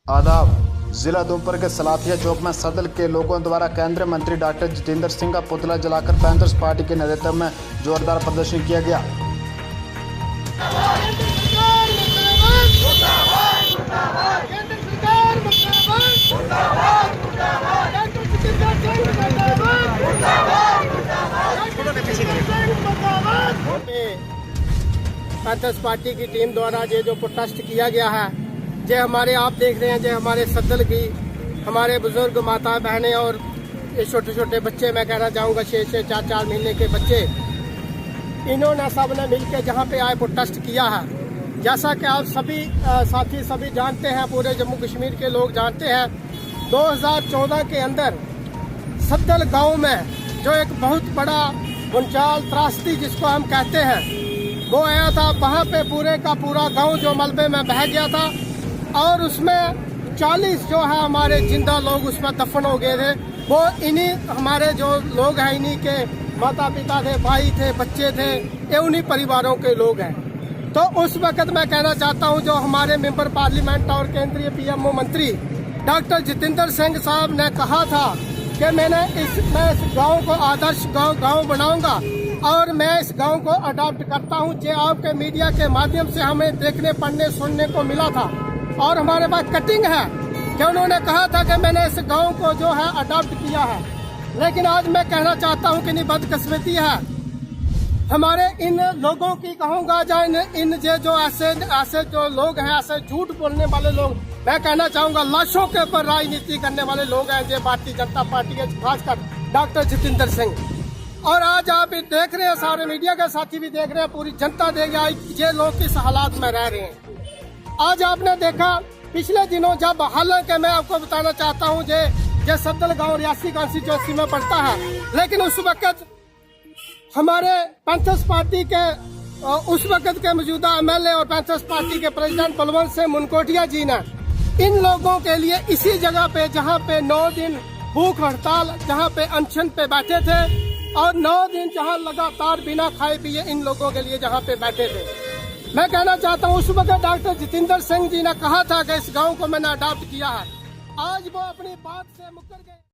आदाब। जिला उधमपुर के सलाथिया चौक में सदल के लोगों द्वारा केंद्रीय मंत्री डॉक्टर जितेंद्र सिंह का पुतला जलाकर पैंथर्स पार्टी के नेतृत्व में जोरदार प्रदर्शन किया गया। पैंथर्स पार्टी की टीम द्वारा ये जो प्रोटेस्ट किया गया है, ये हमारे आप देख रहे हैं, ये हमारे सदल की हमारे बुजुर्ग माता बहनें और ये छोटे छोटे बच्चे, मैं कहना चाहूँगा 6-6, 4-4 महीने के बच्चे, इन्होंने सब ने मिलकर जहाँ पे आए प्रोटेस्ट किया है। जैसा कि आप सभी साथी सभी जानते हैं, पूरे जम्मू कश्मीर के लोग जानते हैं, 2014 के अंदर सदल गांव में जो एक बहुत बड़ा भूचाल त्रासदी जिसको हम कहते हैं वो आया था। वहाँ पे पूरे का पूरा गांव जो मलबे में बह गया था और उसमें 40 जो है हमारे जिंदा लोग उसमें दफन हो गए थे। वो इन्हीं हमारे जो लोग हैं, इन्हीं के माता पिता थे, भाई थे, बच्चे थे, ये उन्हीं परिवारों के लोग हैं। तो उस वक्त मैं कहना चाहता हूँ, जो हमारे मेंबर पार्लियामेंट और केंद्रीय पीएमओ मंत्री डॉक्टर जितेंद्र सिंह साहब ने कहा था कि मैं इस गांव को आदर्श गांव बनाऊंगा और मैं इस गांव को अडॉप्ट करता हूं। जो आपके मीडिया के माध्यम से हमें देखने पढ़ने सुनने को मिला था और हमारे पास कटिंग है कि उन्होंने कहा था कि मैंने इस गांव को जो है अडॉप्ट किया है। लेकिन आज मैं कहना चाहता हूं कि नहीं, बदकिस्मती है हमारे इन लोगों की, कहूँगा जो इन जो ऐसे जो लोग हैं, ऐसे झूठ बोलने वाले लोग, मैं कहना चाहूँगा लाशों के ऊपर राजनीति करने वाले लोग हैं जो भारतीय जनता पार्टी के, खासकर डॉक्टर जितेंद्र सिंह। और आज आप देख रहे हैं, सारे मीडिया के साथी भी देख रहे हैं, पूरी जनता देख रही है ये लोग किस हालात में रह रहे हैं। आज आपने देखा पिछले दिनों, जब हालांकि मैं आपको बताना चाहता हूँ जे सदल गांव रियासी कॉन्स्टिट्यूंसी में पड़ता है, लेकिन उस वक्त हमारे पैंथर्स पार्टी के उस वक्त के मौजूदा एमएलए और पैंथर्स पार्टी के प्रेसिडेंट बलवंत सिंह मुनकोटिया जी ने इन लोगों के लिए इसी जगह पे, जहाँ पे 9 दिन भूख हड़ताल, जहाँ पे अनशन पे बैठे थे और 9 दिन जहाँ लगातार बिना खाए पिए इन लोगों के लिए जहाँ पे बैठे थे, मैं कहना चाहता हूँ उस वक्त डॉक्टर जितेंद्र सिंह जी ने कहा था कि इस गांव को मैंने अडॉप्ट किया है। आज वो अपनी बात से मुकर गए।